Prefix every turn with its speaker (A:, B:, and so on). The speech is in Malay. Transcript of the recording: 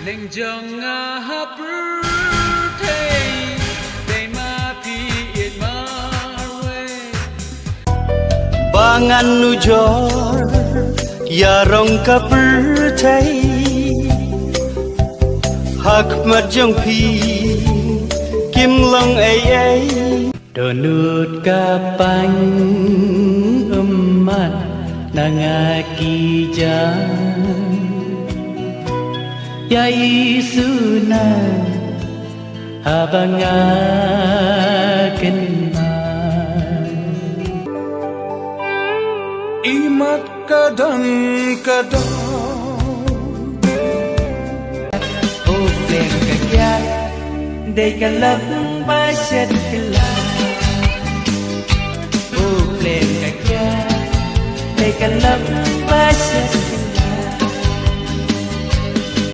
A: Leng jong a hapur thei dei ma pi it marwe
B: Bangan nujor ya rong kapur thei hak mat jong pi kim long ai donut kapan emat nangaki jang ya isuna abangaken
A: imat kadang-kadang
B: oh pleng kaya dei kalap basyat kala oh pleng kaya dei kalap basyat